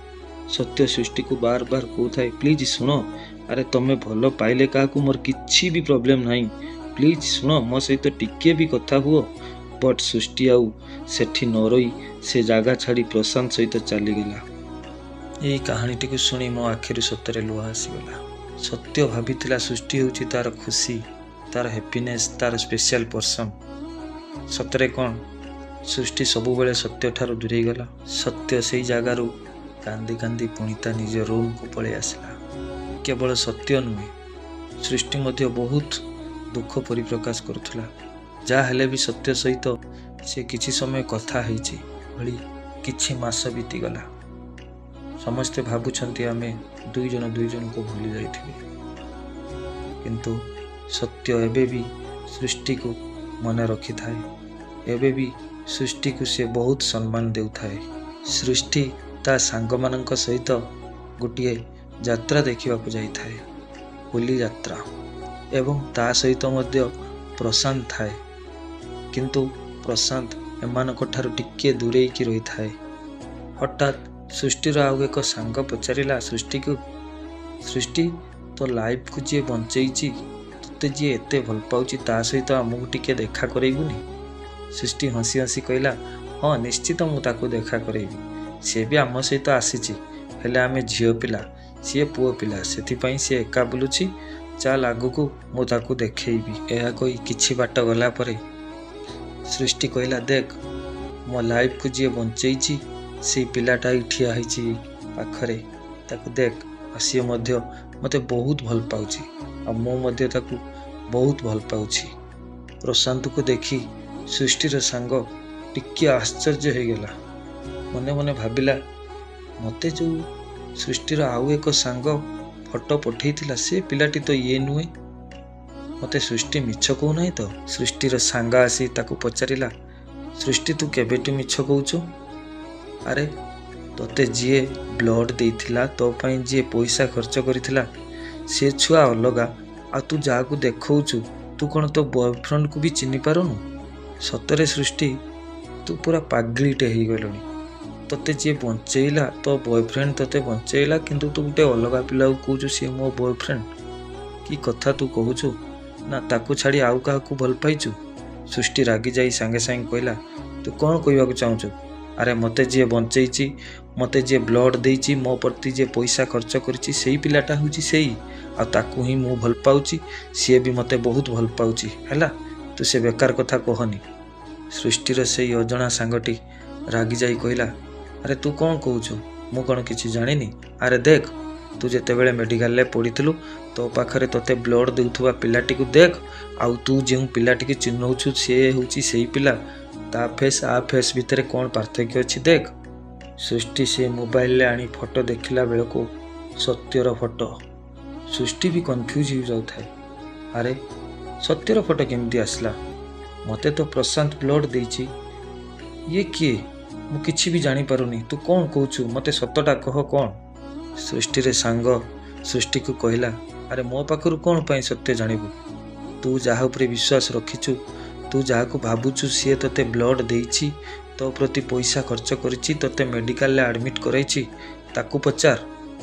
ସତ୍ୟ ସୃଷ୍ଟିକୁ ବାର ବାର କହୁଥାଏ, ପ୍ଲିଜ୍ ଶୁଣ, ଆରେ ତମେ ଭଲ ପାଇଲେ କାହାକୁ ମୋର କିଛି ବି ପ୍ରୋବ୍ଲେମ୍ ନାହିଁ, ପ୍ଲିଜ୍ ଶୁଣ, ମୋ ସହିତ ଟିକିଏ ବି କଥା ହୁଅ। ବଟ୍ ସୃଷ୍ଟି ଆଉ ସେଠି ନ ରହି ସେ ଜାଗା ଛାଡ଼ି ପ୍ରଶାନ୍ତ ସହିତ ଚାଲିଗଲା। ଏହି କାହାଣୀଟିକୁ ଶୁଣି ମୋ ଆଖିରୁ ସତରେ ଲୁହ ଆସିଗଲା। ସତ୍ୟ ଭାବିଥିଲା ସୃଷ୍ଟି ହେଉଛି ତାର ଖୁସି, ତାର ହ୍ୟାପିନେସ୍, ତାର ସ୍ପେଶିଆଲ ପର୍ସନ୍। ସତରେ କ'ଣ ସୃଷ୍ଟି ସବୁବେଳେ ସତ୍ୟଠାରୁ ଦୂରେଇ ଗଲା? ସତ୍ୟ ସେଇ ଜାଗାରୁ କାନ୍ଦି କାନ୍ଦି ପୁଣି ତା ନିଜ ରୁମ୍କୁ ପଳେଇ ଆସିଲା। କେବଳ ସତ୍ୟ ନୁହେଁ, ସୃଷ୍ଟି ମଧ୍ୟ ବହୁତ ଦୁଃଖ ପରିପ୍ରକାଶ କରୁଥିଲା। ଯାହା ହେଲେ ବି ସତ୍ୟ ସହିତ ସେ କିଛି ସମୟ କଥା ହେଇଛି ଭଳି କିଛି ମାସ ବିତିଗଲା। ସମସ୍ତେ ଭାବୁଛନ୍ତି ଆମେ ଦୁଇ ଜଣଙ୍କୁ ଭୁଲି ଯାଇଥିବେ, କିନ୍ତୁ ସତ୍ୟ ଏବେ ବି ସୃଷ୍ଟିକୁ ମନେ ରଖିଥାଏ। ଏବେ ବି ସୃଷ୍ଟିକୁ ସେ ବହୁତ ସମ୍ମାନ ଦେଉଥାଏ। ସୃଷ୍ଟି ତା ସାଙ୍ଗମାନଙ୍କ ସହିତ ଗୋଟିଏ ଯାତ୍ରା ଦେଖିବାକୁ ଯାଇଥାଏ, ହୋଲି ଯାତ୍ରା, ଏବଂ ତା ସହିତ ମଧ୍ୟ ପ୍ରଶାନ୍ତ ଥାଏ। କିନ୍ତୁ ପ୍ରଶାନ୍ତ ଏମାନଙ୍କ ଠାରୁ ଟିକିଏ ଦୂରେଇକି ରହିଥାଏ। ହଠାତ୍ ସୃଷ୍ଟିର ଆଉ ଏକ ସାଙ୍ଗ ପଚାରିଲା ସୃଷ୍ଟିକୁ, ସୃଷ୍ଟି, ତୋ ଲାଇଫ୍କୁ ଯିଏ ବଞ୍ଚେଇଛି, ତୋତେ ଯିଏ ଏତେ ଭଲ ପାଉଛି, ତା ସହିତ ଆମକୁ ଟିକେ ଦେଖା କରେଇବୁନି? ସୃଷ୍ଟି ହସି ହସି କହିଲା, ହଁ ନିଶ୍ଚିତ ମୁଁ ତାକୁ ଦେଖା କରେଇବି। ସିଏ ବି ଆମ ସହିତ ଆସିଛି, ହେଲେ ଆମେ ଝିଅ ପିଲା, ସିଏ ପୁଅ ପିଲା, ସେଥିପାଇଁ ସିଏ ଏକା ବୁଲୁଛି। ଚାଲ ଆଗକୁ ମୁଁ ତାକୁ ଦେଖେଇବି। ଏହା କହି କିଛି ବାଟ ଗଲା ପରେ ସୃଷ୍ଟି କହିଲା, ଦେଖ ମୋ ଲାଇଫ୍କୁ ଯିଏ ବଞ୍ଚେଇଛି ସେଇ ପିଲାଟା ହିଁ ଠିଆ ହେଇଛି ପାଖରେ, ତାକୁ ଦେଖ। ଆଉ ସିଏ ମଧ୍ୟ ମୋତେ ବହୁତ ଭଲ ପାଉଛି, ଆଉ ମୁଁ ମଧ୍ୟ ତାକୁ ବହୁତ ଭଲ ପାଉଛି। ପ୍ରଶାନ୍ତକୁ ଦେଖି ସୃଷ୍ଟିର ସାଙ୍ଗ ଟିକିଏ ଆଶ୍ଚର୍ଯ୍ୟ ହେଇଗଲା। ମନେ ମନେ ଭାବିଲା, ମୋତେ ଯେଉଁ ସୃଷ୍ଟିର ଆଉ ଏକ ସାଙ୍ଗ ଫଟୋ ପଠେଇଥିଲା ସେ ପିଲାଟି ତ ଇଏ ନୁହେଁ। ମୋତେ ସୃଷ୍ଟି ମିଛ କହୁନାହିଁ ତ? ସୃଷ୍ଟିର ସାଙ୍ଗ ଆସି ତାକୁ ପଚାରିଲା, ସୃଷ୍ଟି ତୁ କେବେଠୁ ମିଛ କହୁଛୁ? ଆରେ ତୋତେ ଯିଏ ବ୍ଲଡ୍ ଦେଇଥିଲା, ତୋ ପାଇଁ ଯିଏ ପଇସା ଖର୍ଚ୍ଚ କରିଥିଲା, ସେ ଛୁଆ ଅଲଗା, ଆଉ ତୁ ଯାହାକୁ ଦେଖଉଛୁ, ତୁ କ'ଣ ତୋ ବୟଫ୍ରେଣ୍ଡକୁ ବି ଚିହ୍ନି ପାରୁନୁ? ସତରେ ସୃଷ୍ଟି, ତୁ ପୁରା ପାଗଳିଟେ ହେଇଗଲୁଣି। ତୋତେ ଯିଏ ବଞ୍ଚେଇଲା, ତୋ ବୟଫ୍ରେଣ୍ଡ ତୋତେ ବଞ୍ଚେଇଲା, କିନ୍ତୁ ତୁ ଗୋଟେ ଅଲଗା ପିଲାକୁ କହୁଛୁ ସିଏ ମୋ ବୟଫ୍ରେଣ୍ଡ। କି କଥା ତୁ କହୁଛୁ? ନା ତାକୁ ଛାଡ଼ି ଆଉ କାହାକୁ ଭଲ ପାଇଛୁ? ସୃଷ୍ଟି ରାଗି ଯାଇ ସାଙ୍ଗେ ସାଙ୍ଗେ କହିଲା, ତୁ କ'ଣ କହିବାକୁ ଚାହୁଁଛୁ? ଆରେ ମୋତେ ଯିଏ ବଞ୍ଚେଇଛି, ମୋତେ ଯିଏ ବ୍ଲଡ୍ ଦେଇଛି, ମୋ ପ୍ରତି ଯିଏ ପଇସା ଖର୍ଚ୍ଚ କରିଛି, ସେଇ ପିଲାଟା ହେଉଛି ସେଇ, ଆଉ ତାକୁ ହିଁ ମୁଁ ଭଲ ପାଉଛି। ସିଏ ବି ମୋତେ ବହୁତ ଭଲ ପାଉଛି, ହେଲା। ତୁ ସେ ବେକାର କଥା କହନି। ସୃଷ୍ଟିର ସେଇ ଅଜଣା ସାଙ୍ଗଟି ରାଗି ଯାଇ କହିଲା, ଆରେ ତୁ କ'ଣ କହୁଛୁ? ମୁଁ କ'ଣ କିଛି ଜାଣିନି? ଆରେ ଦେଖ, ତୁ ଯେତେବେଳେ ମେଡ଼ିକାଲରେ ପଡ଼ିଥିଲୁ, ତୋ ପାଖରେ ତୋତେ ବ୍ଲଡ୍ ଦେଉଥିବା ପିଲାଟିକୁ ଦେଖ, ଆଉ ତୁ ଯେଉଁ ପିଲାଟିକୁ ଚିହ୍ନଉଛୁ ସିଏ ହେଉଛି ସେଇ ପିଲା। ତା ଫେସ୍ ଆ ଫେସ୍ ଭିତରେ କ'ଣ ପାର୍ଥକ୍ୟ ଅଛି ଦେଖ। ସୃଷ୍ଟି ସେ ମୋବାଇଲରେ ଆଣି ଫଟୋ ଦେଖିଲା ବେଳକୁ ସତ୍ୟର ଫଟୋ। ସୃଷ୍ଟି ବି କନଫ୍ୟୁଜ୍ ହେଇଯାଉଥାଏ, ଆରେ ସତ୍ୟର ଫଟୋ କେମିତି ଆସିଲା? ମୋତେ ତ ପ୍ରଶାନ୍ତ ବ୍ଲଡ୍ ଦେଇଛି, ଇଏ କିଏ? ମୁଁ କିଛି ବି ଜାଣିପାରୁନି। ତୁ କ'ଣ କହୁଛୁ? ମୋତେ ସତଟା କହ, କ'ଣ? ସୃଷ୍ଟିର ସାଙ୍ଗ ସୃଷ୍ଟିକୁ କହିଲା, ଆରେ ମୋ ପାଖରୁ କ'ଣ ପାଇଁ ସତ୍ୟ ଜାଣିବୁ? ତୁ ଯାହା ଉପରେ ବିଶ୍ୱାସ ରଖିଛୁ, ତୁ ଯାହାକୁ ଭାବୁଛୁ ସିଏ ତୋତେ ବ୍ଲଡ୍ ଦେଇଛି, ତୋ ପ୍ରତି ପଇସା ଖର୍ଚ୍ଚ କରିଛି, ତୋତେ ମେଡ଼ିକାଲରେ ଆଡ଼ମିଟ୍ କରାଇଛି, ତାକୁ ପଚାର,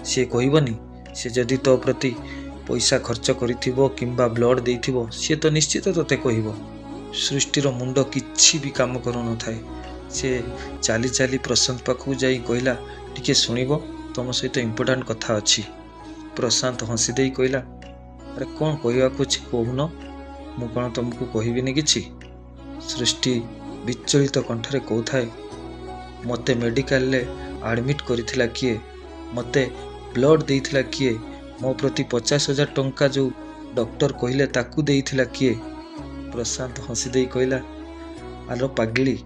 ସିଏ କହିବନି? ସେ ଯଦି ତୋ ପ୍ରତି ପଇସା ଖର୍ଚ୍ଚ କରିଥିବ କିମ୍ବା ବ୍ଲଡ୍ ଦେଇଥିବ, ସିଏ ତ ନିଶ୍ଚିତ ତୋତେ କହିବ। ସୃଷ୍ଟିର ମୁଣ୍ଡ କିଛି ବି କାମ କରୁନଥାଏ। ସେ ଚାଲି ଚାଲି ପ୍ରଶାନ୍ତ ପାଖକୁ ଯାଇ କହିଲା, ଟିକେ ଶୁଣିବ, ତମ ସହିତ ଇମ୍ପୋର୍ଟାଣ୍ଟ କଥା ଅଛି। ପ୍ରଶାନ୍ତ ହସି ଦେଇ କହିଲା, ଆରେ କ'ଣ କହିବାକୁ ଅଛି କହୁନ, ମୁଁ କ'ଣ ତମକୁ କହିବିନି କିଛି? ସୃଷ୍ଟି ବିଚଳିତ କଣ୍ଠରେ କହୁଥାଏ, ମୋତେ ମେଡ଼ିକାଲରେ ଆଡ଼ମିଟ୍ କରିଥିଲା କିଏ? ମୋତେ ବ୍ଲଡ୍ ଦେଇଥିଲା କିଏ? ମୋ ପ୍ରତି 50,000 ଟଙ୍କା ଯେଉଁ ଡକ୍ଟର କହିଲେ ତାକୁ ଦେଇଥିଲା କିଏ? ପ୍ରଶାନ୍ତ ହସି ଦେଇ କହିଲା, ଆଲୋ ପାଗଳି,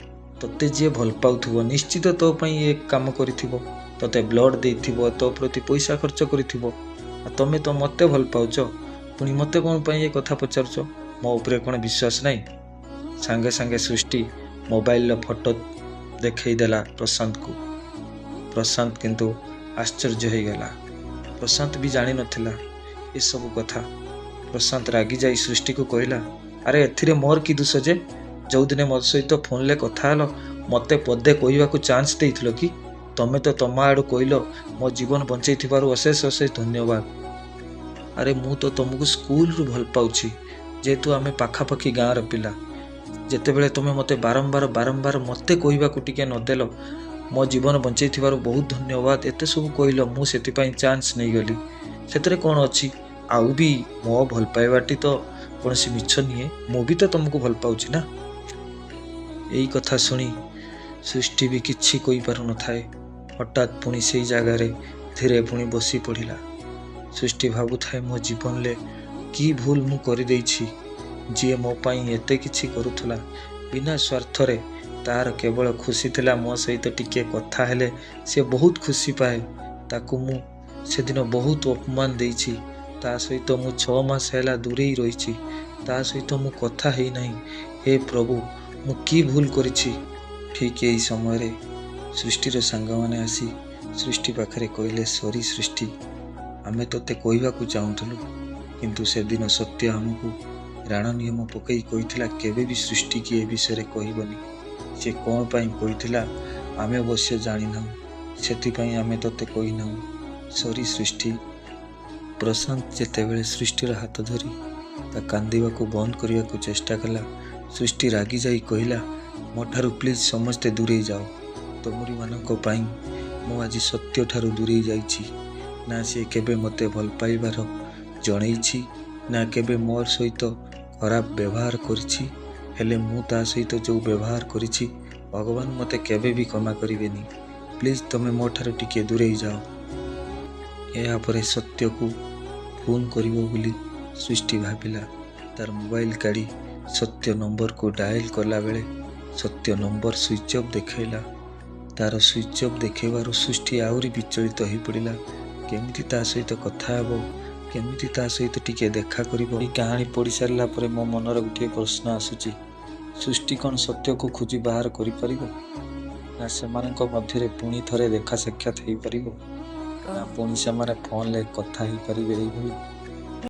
ତୋତେ ଯିଏ ଭଲ ପାଉଥିବ ନିଶ୍ଚିତ ତୋ ପାଇଁ ଏ କାମ କରିଥିବ, ତୋତେ ବ୍ଲଡ୍ ଦେଇଥିବ, ତୋ ପ୍ରତି ପଇସା ଖର୍ଚ୍ଚ କରିଥିବ। ଆଉ ତମେ ତ ମୋତେ ଭଲ ପାଉଛ, ପୁଣି ମୋତେ କ'ଣ ପାଇଁ ଏ କଥା ପଚାରୁଛ? ମୋ ଉପରେ କ'ଣ ବିଶ୍ୱାସ ନାହିଁ? ସାଙ୍ଗେ ସାଙ୍ଗେ ସୃଷ୍ଟି ମୋବାଇଲର ଫଟୋ ଦେଖେଇଦେଲା ପ୍ରଶାନ୍ତକୁ। ପ୍ରଶାନ୍ତ କିନ୍ତୁ ଆଶ୍ଚର୍ଯ୍ୟ ହେଇଗଲା। ପ୍ରଶାନ୍ତ ବି ଜାଣିନଥିଲା ଏସବୁ କଥା। ପ୍ରଶାନ୍ତ ରାଗି ଯାଇ ସୃଷ୍ଟିକୁ କହିଲା, ଆରେ ଏଥିରେ ମୋର କି ଦୋଷ ଯେ? ଯୋଉଦିନ ମୋ ସହିତ ଫୋନରେ କଥା ହେଲ ମୋତେ ପଦେ କହିବାକୁ ଚାନ୍ସ ଦେଇଥିଲ କି? ତମେ ତ ତମ ଆଡ଼ୁ କହିଲ ମୋ ଜୀବନ ବଞ୍ଚେଇଥିବାରୁ ଅଶେଷ ଅଶେଷ ଧନ୍ୟବାଦ। ଆରେ ମୁଁ ତ ତମକୁ ସ୍କୁଲରୁ ଭଲ ପାଉଛି, ଯେହେତୁ ଆମେ ପାଖାପାଖି ଗାଁର ପିଲା। ଯେତେବେଳେ ତମେ ମୋତେ ବାରମ୍ବାର ମୋତେ କହିବାକୁ ଟିକେ ନଦେଲ, ମୋ ଜୀବନ ବଞ୍ଚେଇଥିବାରୁ ବହୁତ ଧନ୍ୟବାଦ ଏତେ ସବୁ କହିଲ, ମୁଁ ସେଥିପାଇଁ ଚାନ୍ସ ନେଇଗଲି। ସେଥିରେ କ'ଣ ଅଛି? ଆଉ ବି ମୋ ଭଲ ପାଇବାଟି ତ କୌଣସି ମିଛ ନୁହେଁ, ମୁଁ ବି ତ ତମକୁ ଭଲ ପାଉଛି ନା। ଏଇ କଥା ଶୁଣି ସୃଷ୍ଟି ବି କିଛି କହିପାରୁନଥାଏ। ହଠାତ୍ ପୁଣି ସେଇ ଜାଗାରେ ଧୀରେ ପୁଣି ବସି ପଡ଼ିଲା। ସୃଷ୍ଟି ଭାବୁଥାଏ, ମୋ ଜୀବନରେ କି ଭୁଲ ମୁଁ କରିଦେଇଛି। ଯିଏ ମୋ ପାଇଁ ଏତେ କିଛି କରୁଥିଲା ବିନା ସ୍ୱାର୍ଥରେ, ତାର କେବଳ ଖୁସି ଥିଲା ମୋ ସହିତ ଟିକେ କଥା ହେଲେ ସେ ବହୁତ ଖୁସି ପାଏ। ତାକୁ ମୁଁ ସେଦିନ ବହୁତ ଅପମାନ ଦେଇଛି। ତା ସହିତ ମୁଁ 6 ମାସ ହେଲା ଦୂରେଇ ରହିଛି। ତା ସହିତ ମୁଁ କଥା ହେଇନାହିଁ। ହେ ପ୍ରଭୁ, ମୁଁ କି ଭୁଲ କରିଛି? ଠିକ୍ ଏହି ସମୟରେ ସୃଷ୍ଟିର ସାଙ୍ଗମାନେ ଆସି ସୃଷ୍ଟି ପାଖରେ କହିଲେ, ସରି ସୃଷ୍ଟି, ଆମେ ତୋତେ କହିବାକୁ ଚାହୁଁଥିଲୁ, କିନ୍ତୁ ସେଦିନ ସତ୍ୟ ଆମକୁ ରାଣ ନିୟମ ପକାଇ କହିଥିଲା କେବେ ବି ସୃଷ୍ଟିକି ଏ ବିଷୟରେ କହିବନି। ସେ କ'ଣ ପାଇଁ କହିଥିଲା ଆମେ ଅବଶ୍ୟ ଜାଣିନାହୁଁ, ସେଥିପାଇଁ ଆମେ ତୋତେ କହିନାହୁଁ। ସରି ସୃଷ୍ଟି। ପ୍ରଶାନ୍ତ ଯେତେବେଳେ ସୃଷ୍ଟିର ହାତ ଧରି ତା କାନ୍ଦିବାକୁ ବନ୍ଦ କରିବାକୁ ଚେଷ୍ଟା କଲା, ସୃଷ୍ଟି ରାଗି ଯାଇ କହିଲା, ମୋ ଠାରୁ ପ୍ଲିଜ୍ ସମସ୍ତେ ଦୂରେଇ ଯାଅ। ତମରିମାନଙ୍କ ପାଇଁ ମୁଁ ଆଜି ସତ୍ୟଠାରୁ ଦୂରେଇ ଯାଇଛି। ନା ସେ କେବେ ମୋତେ ଭଲ ପାଇବାର ଜଣେଇଛି, ନା କେବେ ମୋ ସହିତ ଖରାପ ବ୍ୟବହାର କରିଛି। ହେଲେ ମୁଁ ତା ସହିତ ଯେଉଁ ବ୍ୟବହାର କରିଛି, ଭଗବାନ ମୋତେ କେବେ ବି କ୍ଷମା କରିବେନି। ପ୍ଲିଜ୍ ତମେ ମୋ ଠାରୁ ଟିକେ ଦୂରେଇ ଯାଅ। ଏହାପରେ ସତ୍ୟକୁ ଫୋନ୍ କରିବ ବୋଲି ସୃଷ୍ଟି ଭାବିଲା। ତାର ମୋବାଇଲ କାଢ଼ି ସତ୍ୟ ନମ୍ବରକୁ ଡାଏଲ କଲାବେଳେ ସତ୍ୟ ନମ୍ବର ସୁଇଚ୍ ଅଫ୍ ଦେଖାଇଲା। ତାର ସୁଇଚ୍ ଅଫ୍ ଦେଖାଇବାରୁ ସୃଷ୍ଟି ଆହୁରି ବିଚଳିତ ହୋଇପଡ଼ିଲା। କେମିତି ତା ସହିତ କଥା ହେବ, କେମିତି ତା ସହିତ ଟିକେ ଦେଖା କରିବ। ଏହି କାହାଣୀ ପଢ଼ି ସାରିଲା ପରେ ମୋ ମନରେ ଗୋଟିଏ ପ୍ରଶ୍ନ ଆସୁଛି, ସୃଷ୍ଟି କ'ଣ ସତ୍ୟକୁ ଖୋଜି ବାହାର କରିପାରିବ? ନା ସେମାନଙ୍କ ମଧ୍ୟରେ ପୁଣି ଥରେ ଦେଖା ସାକ୍ଷାତ ହେଇପାରିବ? ନା ପୁଣି ସେମାନେ ଫୋନରେ କଥା ହେଇପାରିବେ? ଏଇଭଳି